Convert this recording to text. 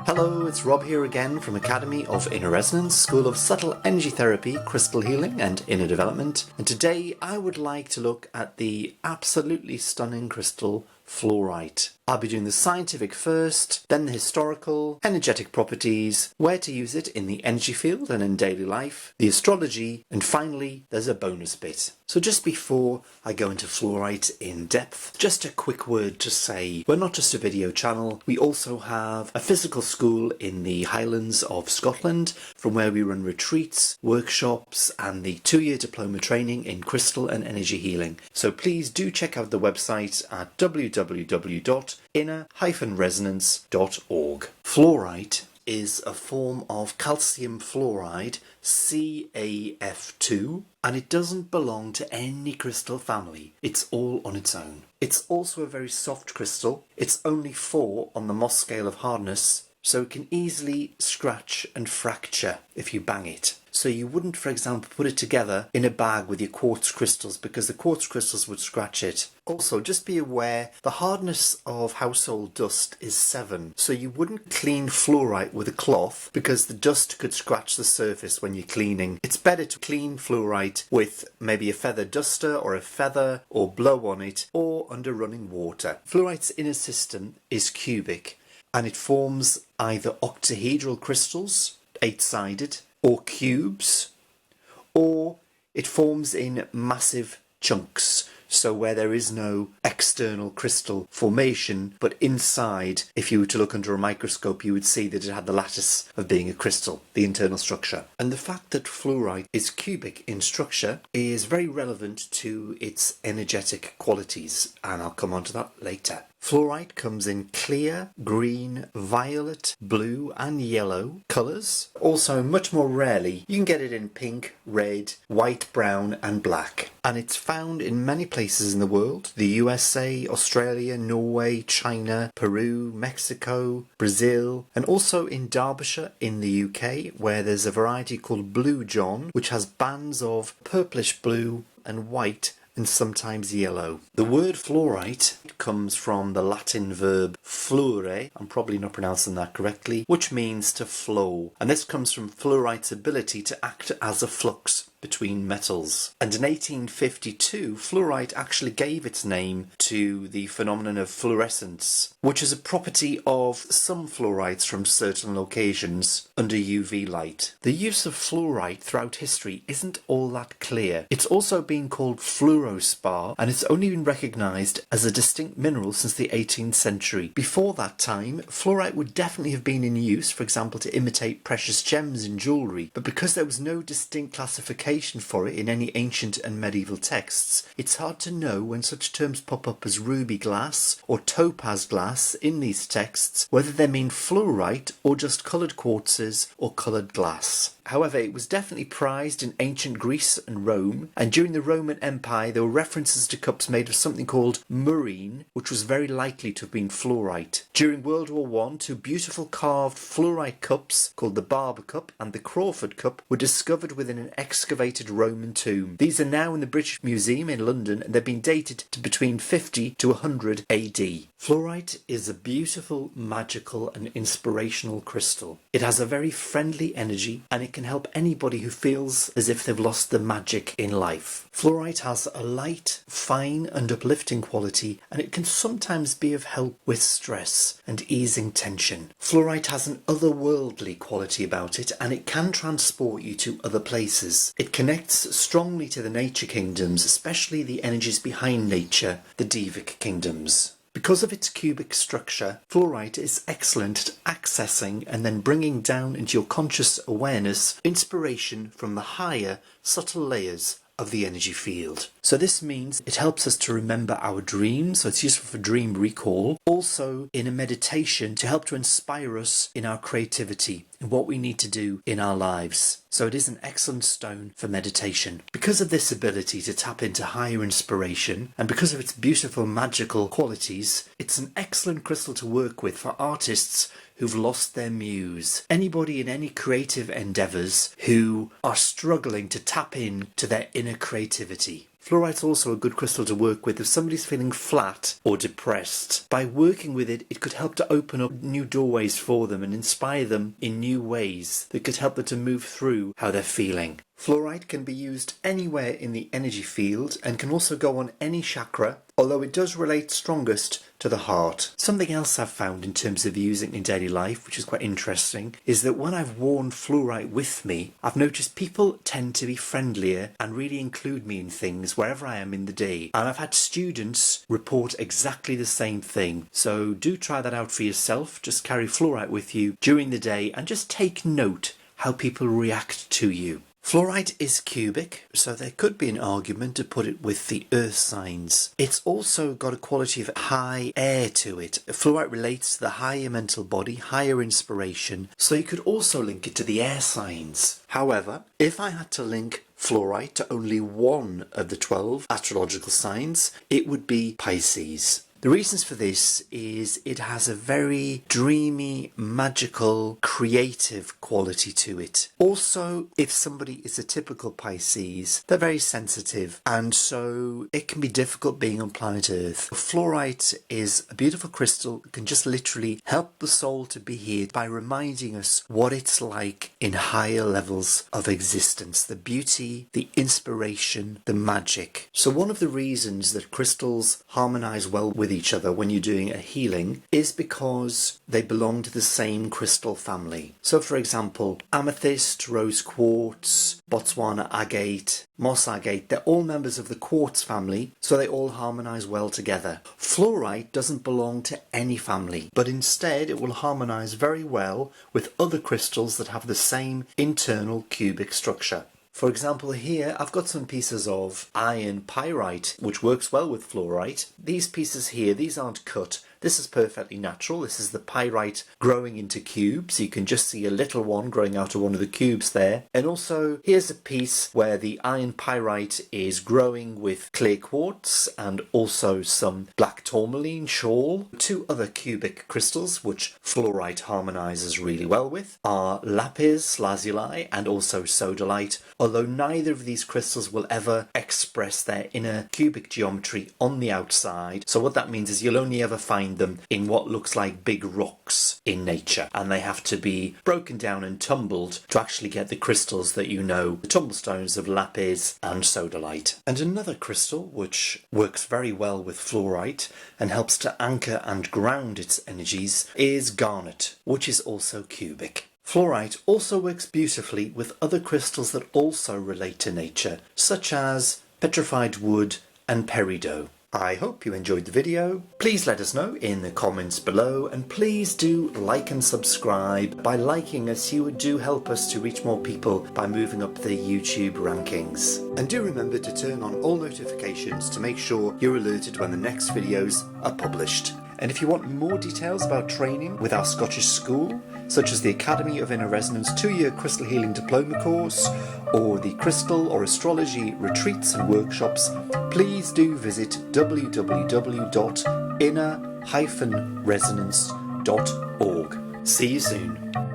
Hello, it's Rob here again from Academy of Inner Resonance, School of Subtle Energy Therapy, Crystal Healing and Inner Development. And today I would like to look at the absolutely stunning crystal fluorite. I'll be doing the scientific first, then the historical, energetic properties, where to use it in the energy field and in daily life, the astrology, and finally there's a bonus bit. So just before I go into fluorite in depth, just a quick word to say we're not just a video channel, we also have a physical school in the Highlands of Scotland from where we run retreats, workshops and the 2-year diploma training in crystal and energy healing. So please do check out the website at www.inner-resonance.org. Fluorite is a form of calcium fluoride, CaF2, and it doesn't belong to any crystal family. It's all on its own. It's also a very soft crystal. It's only 4 on the Mohs scale of hardness, so it can easily scratch and fracture if you bang it. So you wouldn't, for example, put it together in a bag with your quartz crystals because the quartz crystals would scratch it. Also, just be aware the hardness of household dust is 7. So you wouldn't clean fluorite with a cloth because the dust could scratch the surface when you're cleaning. It's better to clean fluorite with maybe a feather duster or a feather or blow on it or under running water. Fluorite's inner system is cubic and it forms either octahedral crystals, 8-sided, or cubes, or it forms in massive chunks, so where there is no external crystal formation, but inside, if you were to look under a microscope, you would see that it had the lattice of being a crystal, the internal structure. And the fact that fluorite is cubic in structure is very relevant to its energetic qualities, and I'll come on to that later. Fluorite comes in clear, green, violet, blue and yellow colours. Also, much more rarely, you can get it in pink, red, white, brown and black. And it's found in many places in the world: the USA, Australia, Norway, China, Peru, Mexico, Brazil, and also in Derbyshire in the UK, where there's a variety called Blue John, which has bands of purplish blue and white and sometimes yellow. The word fluorite comes from the Latin verb fluere, I'm probably not pronouncing that correctly, which means to flow. And this comes from fluorite's ability to act as a flux between metals. And in 1852, fluorite actually gave its name to the phenomenon of fluorescence, which is a property of some fluorites from certain locations under UV light. The use of fluorite throughout history isn't all that clear. It's also been called fluorospar, and it's only been recognised as a distinct mineral since the 18th century. Before that time, fluorite would definitely have been in use, for example, to imitate precious gems in jewellery, but because there was no distinct classification for it in any ancient and medieval texts, it's hard to know when such terms pop up as ruby glass or topaz glass in these texts, whether they mean fluorite or just coloured quartzes or coloured glass. However, it was definitely prized in ancient Greece and Rome, and during the Roman Empire there were references to cups made of something called murrhine, which was very likely to have been fluorite. During World War I, 2 beautiful carved fluorite cups called the Barber Cup and the Crawford Cup were discovered within an excavated Roman tomb. These are now in the British Museum in London and they've been dated to between 50 to 100 AD. Fluorite is a beautiful, magical and inspirational crystal. It has a very friendly energy and it can help anybody who feels as if they've lost the magic in life. Fluorite has a light, fine and uplifting quality, and it can sometimes be of help with stress and easing tension. Fluorite has an otherworldly quality about it, and it can transport you to other places. It connects strongly to the nature kingdoms, especially the energies behind nature, the Devic kingdoms. Because of its cubic structure, fluorite is excellent at accessing and then bringing down into your conscious awareness inspiration from the higher, subtle layers of the energy field. So this means it helps us to remember our dreams, so it's useful for dream recall. Also in a meditation to help to inspire us in our creativity and what we need to do in our lives. So it is an excellent stone for meditation. Because of this ability to tap into higher inspiration and because of its beautiful magical qualities, it's an excellent crystal to work with for artists who've lost their muse. Anybody in any creative endeavours who are struggling to tap in to their inner creativity. Fluorite's also a good crystal to work with if somebody's feeling flat or depressed. By working with it, it could help to open up new doorways for them and inspire them in new ways that could help them to move through how they're feeling. Fluorite can be used anywhere in the energy field and can also go on any chakra, although it does relate strongest to the heart. Something else I've found in terms of using it in daily life, which is quite interesting, is that when I've worn fluorite with me, I've noticed people tend to be friendlier and really include me in things wherever I am in the day. And I've had students report exactly the same thing. So do try that out for yourself. Just carry fluorite with you during the day and just take note how people react to you. Fluorite is cubic, so there could be an argument to put it with the earth signs. It's also got a quality of high air to it. Fluorite relates to the higher mental body, higher inspiration, so you could also link it to the air signs. However, if I had to link fluorite to only one of the 12 astrological signs, it would be Pisces. The reasons for this is it has a very dreamy, magical, creative quality to it. Also, if somebody is a typical Pisces, they're very sensitive, and so it can be difficult being on planet Earth. Fluorite is a beautiful crystal that can just literally help the soul to be here by reminding us what it's like in higher levels of existence. The beauty, the inspiration, the magic. So one of the reasons that crystals harmonize well with each other when you're doing a healing is because they belong to the same crystal family. So for example, amethyst, rose quartz, Botswana agate, moss agate, they're all members of the quartz family, so they all harmonize well together. Fluorite doesn't belong to any family, but instead it will harmonize very well with other crystals that have the same internal cubic structure. For example, here I've got some pieces of iron pyrite, which works well with fluorite. These pieces here, these aren't cut. This is perfectly natural. This is the pyrite growing into cubes. You can just see a little one growing out of one of the cubes there. And also, here's a piece where the iron pyrite is growing with clear quartz and also some black tourmaline shawl. Two other cubic crystals, which fluorite harmonizes really well with, are lapis lazuli and also sodalite, although neither of these crystals will ever express their inner cubic geometry on the outside. So what that means is you'll only ever find them in what looks like big rocks in nature, and they have to be broken down and tumbled to actually get the crystals that you know, the tumblestones of lapis and sodalite. And another crystal which works very well with fluorite and helps to anchor and ground its energies is garnet, which is also cubic. Fluorite also works beautifully with other crystals that also relate to nature, such as petrified wood and peridot. I hope you enjoyed the video. Please let us know in the comments below, and please do like and subscribe. By liking us, you do help us to reach more people by moving up the YouTube rankings. And do remember to turn on all notifications to make sure you're alerted when the next videos are published. And if you want more details about training with our Scottish school, such as the Academy of Inner Resonance 2-year Crystal Healing Diploma course, or the Crystal or Astrology retreats and workshops, please do visit www.inner-resonance.org. See you soon.